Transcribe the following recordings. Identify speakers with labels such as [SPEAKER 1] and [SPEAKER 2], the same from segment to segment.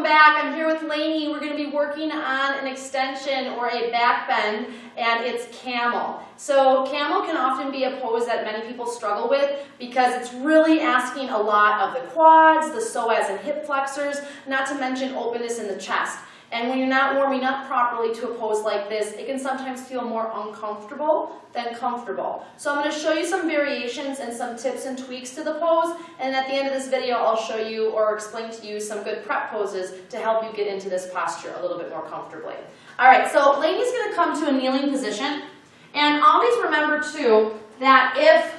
[SPEAKER 1] welcome back. I'm here with Lainey. We're going to be working on an extension or a back bend, and it's camel. So camel can often be a pose that many people struggle with because it's really asking a lot of the quads, the psoas and hip flexors, not to mention openness in the chest. And when you're not warming up properly to a pose like this, it can sometimes feel more uncomfortable than comfortable. So I'm going to show you some variations and some tips and tweaks to the pose, and at the end of this video I'll show you or explain to you some good prep poses to help you get into this posture a little bit more comfortably. Alright, so Lainey's going to come to a kneeling position, and always remember too that if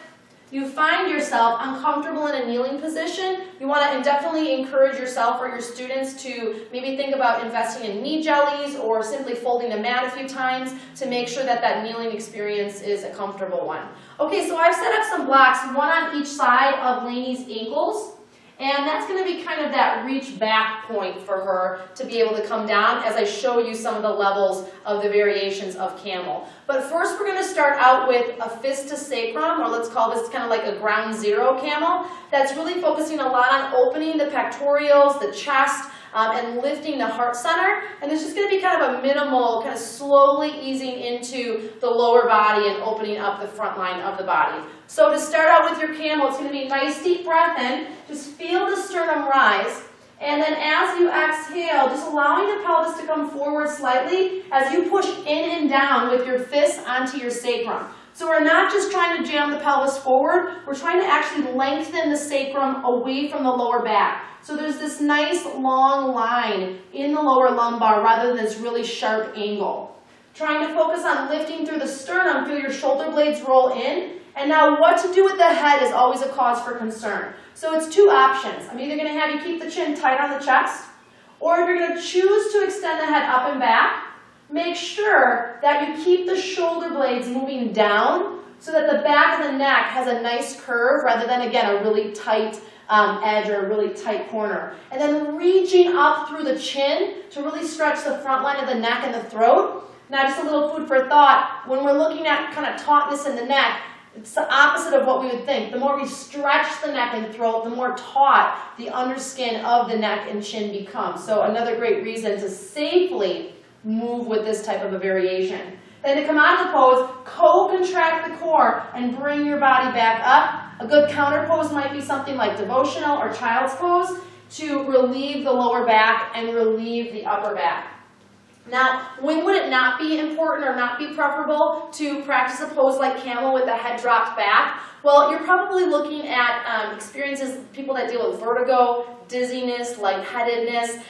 [SPEAKER 1] you find yourself uncomfortable in a kneeling position, you want to definitely encourage yourself or your students to maybe think about investing in knee jellies or simply folding the mat a few times to make sure that that kneeling experience is a comfortable one. Okay, so I've set up some blocks, one on each side of Lainey's ankles, and that's going to be kind of that reach back point for her to be able to come down as I show you some of the levels of the variations of camel. But first we're going to start out with a fist to sacrum, or let's call this kind of like a ground zero camel. That's really focusing a lot on opening the pectorials, the chest, and lifting the heart center. And there's just going to be kind of a minimal, kind of slowly easing into the lower body and opening up the front line of the body. So to start out with your camel, it's going to be a nice deep breath in. Just feel the sternum rise. And then as you exhale, just allowing the pelvis to come forward slightly as you push in and down with your fists onto your sacrum. So we're not just trying to jam the pelvis forward, we're trying to actually lengthen the sacrum away from the lower back. So there's this nice long line in the lower lumbar rather than this really sharp angle. Trying to focus on lifting through the sternum, feel your shoulder blades roll in. And now what to do with the head is always a cause for concern. So it's two options. I'm either going to have you keep the chin tight on the chest, or if you're going to choose to extend the head up and back, make sure that you keep the shoulder blades moving down so that the back of the neck has a nice curve rather than, again, a really tight edge or a really tight corner. And then reaching up through the chin to really stretch the front line of the neck and the throat. Now just a little food for thought. When we're looking at kind of tautness in the neck, it's the opposite of what we would think. The more we stretch the neck and throat, the more taut the underskin of the neck and chin becomes. So another great reason to safely move with this type of a variation. Then to come out of the pose, co-contract the core and bring your body back up. A good counter pose might be something like devotional or child's pose to relieve the lower back and relieve the upper back. Now, when would it not be important or not be preferable to practice a pose like camel with the head dropped back? Well, you're probably looking at experiences, people that deal with vertigo, dizziness, lightheadedness,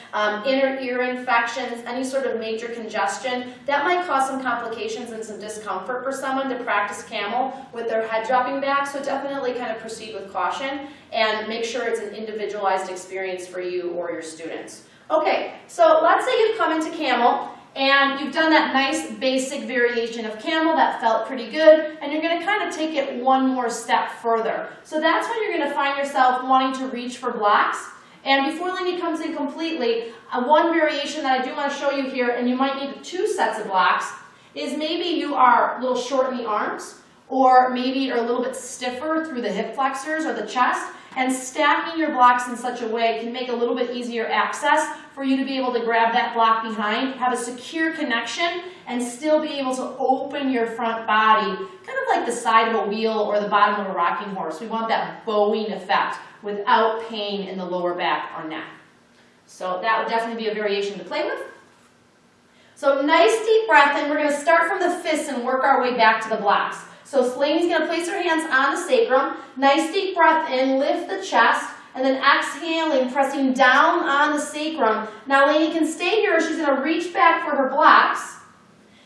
[SPEAKER 1] inner ear infections, any sort of major congestion. That might cause some complications and some discomfort for someone to practice camel with their head dropping back, so definitely kind of proceed with caution and make sure it's an individualized experience for you or your students. Okay, so let's say you've come into camel and you've done that nice basic variation of camel that felt pretty good, and you're going to kind of take it one more step further. So that's when you're going to find yourself wanting to reach for blocks. And before Lainey comes in completely, one variation that I do want to show you here, and you might need two sets of blocks, is maybe you are a little short in the arms, or maybe you're a little bit stiffer through the hip flexors or the chest, and stacking your blocks in such a way can make a little bit easier access for you to be able to grab that block behind, have a secure connection, and still be able to open your front body, kind of like the side of a wheel or the bottom of a rocking horse. We want that bowing effect without pain in the lower back or neck. So that would definitely be a variation to play with. So nice deep breath in. We're going to start from the fists and work our way back to the blocks. So Lainey's going to place her hands on the sacrum. Nice deep breath in, lift the chest, and then exhaling, pressing down on the sacrum. Now Lainey can stay here. She's going to reach back for her blocks.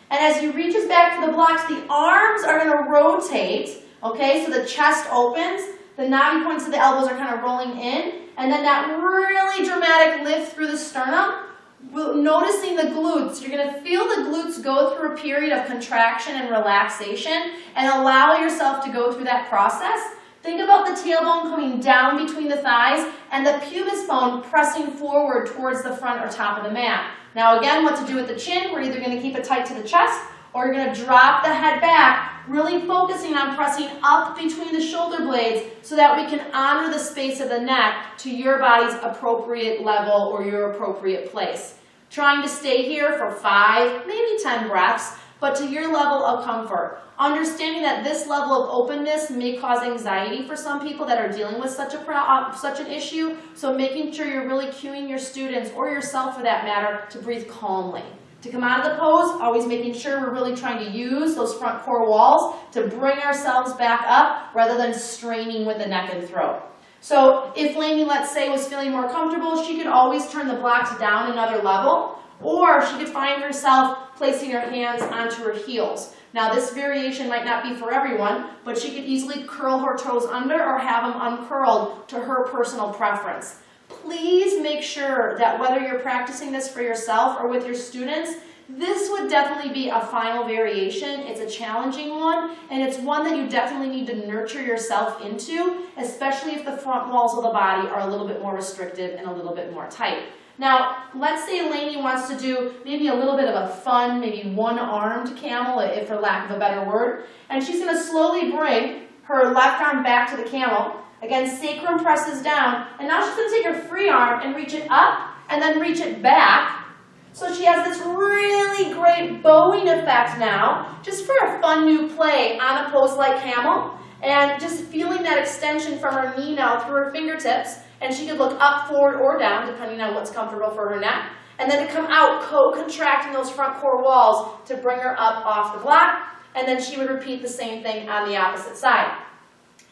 [SPEAKER 1] And as you reaches back for the blocks, the arms are going to rotate. Okay, so the chest opens. The knobby points of the elbows are kind of rolling in. And then that really dramatic lift through the sternum. Noticing the glutes, you're going to feel the glutes go through a period of contraction and relaxation and allow yourself to go through that process. Think about the tailbone coming down between the thighs and the pubis bone pressing forward towards the front or top of the mat. Now again, what to do with the chin, we're either going to keep it tight to the chest or you're going to drop the head back, really focusing on pressing up between the shoulder blades so that we can honor the space of the neck to your body's appropriate level or your appropriate place. Trying to stay here for 5, maybe 10 breaths, but to your level of comfort. Understanding that this level of openness may cause anxiety for some people that are dealing with such an issue, so making sure you're really cueing your students, or yourself for that matter, to breathe calmly. To come out of the pose, always making sure we're really trying to use those front core walls to bring ourselves back up rather than straining with the neck and throat. So if Lainey, let's say, was feeling more comfortable, she could always turn the blocks down another level, or she could find herself placing her hands onto her heels. Now this variation might not be for everyone, but she could easily curl her toes under or have them uncurled to her personal preference. Please make sure that whether you're practicing this for yourself or with your students, this would definitely be a final variation. It's a challenging one, and it's one that you definitely need to nurture yourself into, especially if the front walls of the body are a little bit more restrictive and a little bit more tight. Now, let's say Lainey wants to do maybe a little bit of a fun, maybe one-armed camel, if for lack of a better word, and she's going to slowly bring her left arm back to the camel. Again, sacrum presses down, and now she's going to take her free arm and reach it up, and then reach it back. So she has this really great bowing effect now, just for a fun new play on a pose like camel, and just feeling that extension from her knee now through her fingertips, and she could look up, forward, or down, depending on what's comfortable for her neck, and then to come out, co-contracting those front core walls to bring her up off the block, and then she would repeat the same thing on the opposite side.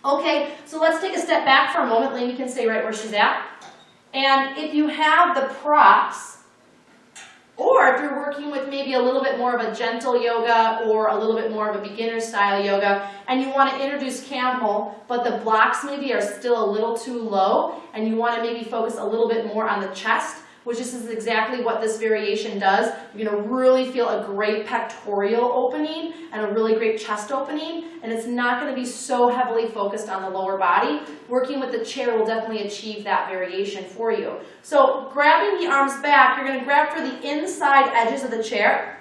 [SPEAKER 1] Okay, so let's take a step back for a moment. Lainey can stay right where she's at. And if you have the props, or if you're working with maybe a little bit more of a gentle yoga or a little bit more of a beginner style yoga, and you want to introduce camel, but the blocks maybe are still a little too low, and you want to maybe focus a little bit more on the chest, which this is exactly what this variation does. You're going to really feel a great pectoral opening and a really great chest opening, and it's not going to be so heavily focused on the lower body. Working with the chair will definitely achieve that variation for you. So grabbing the arms back, you're going to grab for the inside edges of the chair.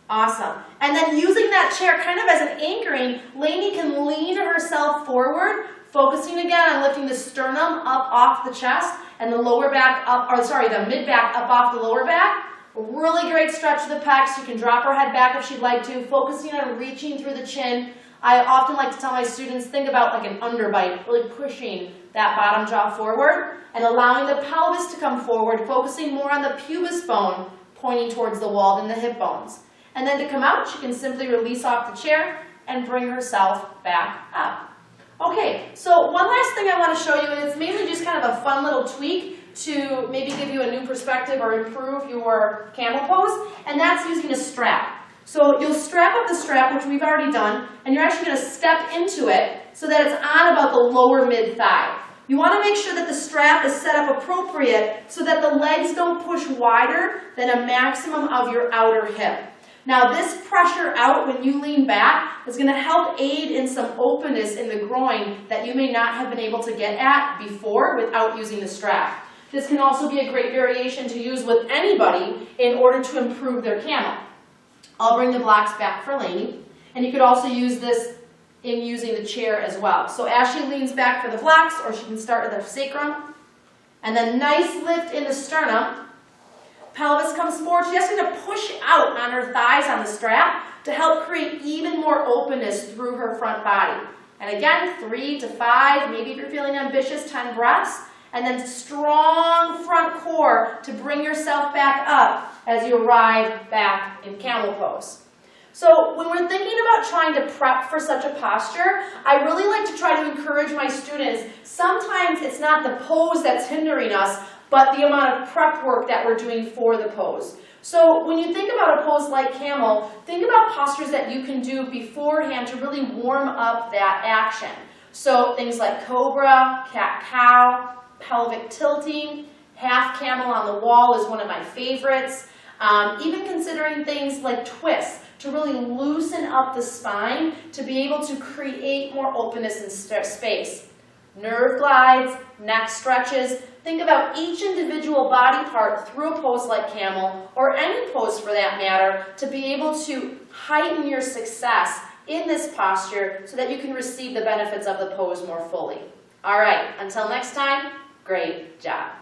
[SPEAKER 1] Awesome. And then using that chair kind of as an anchoring, Lainey can lean herself forward, focusing again on lifting the sternum up off the chest and the lower back up, the mid back up off the lower back. A really great stretch of the pecs. You can drop her head back if she'd like to, focusing on reaching through the chin. I often like to tell my students, think about like an underbite, really pushing that bottom jaw forward and allowing the pelvis to come forward, focusing more on the pubis bone pointing towards the wall than the hip bones. And then to come out, she can simply release off the chair and bring herself back up. Okay, so one last thing I want to show you, and it's mainly just kind of a fun little tweak to maybe give you a new perspective or improve your camel pose, and that's using a strap. So you'll strap up the strap, which we've already done, and you're actually going to step into it so that it's on about the lower mid-thigh. You want to make sure that the strap is set up appropriate so that the legs don't push wider than a maximum of your outer hip. Now this pressure out when you lean back is going to help aid in some openness in the groin that you may not have been able to get at before without using the strap. This can also be a great variation to use with anybody in order to improve their camel. I'll bring the blocks back for Lainey, and you could also use this in using the chair as well. So as she leans back for the blocks, or she can start at the sacrum, and then nice lift in the sternum. Pelvis comes forward. She's just going to push out on her thighs on the strap to help create even more openness through her front body. And again, 3 to 5, maybe if you're feeling ambitious, 10 breaths. And then strong front core to bring yourself back up as you arrive back in camel pose. So when we're thinking about trying to prep for such a posture, I really like to try to encourage my students. Sometimes it's not the pose that's hindering us, but the amount of prep work that we're doing for the pose. So when you think about a pose like camel, think about postures that you can do beforehand to really warm up that action. So things like cobra, cat-cow, pelvic tilting, half camel on the wall is one of my favorites. Even considering things like twists to really loosen up the spine to be able to create more openness in space. Nerve glides, neck stretches. Think about each individual body part through a pose like camel, or any pose for that matter, to be able to heighten your success in this posture so that you can receive the benefits of the pose more fully. All right, until next time, great job.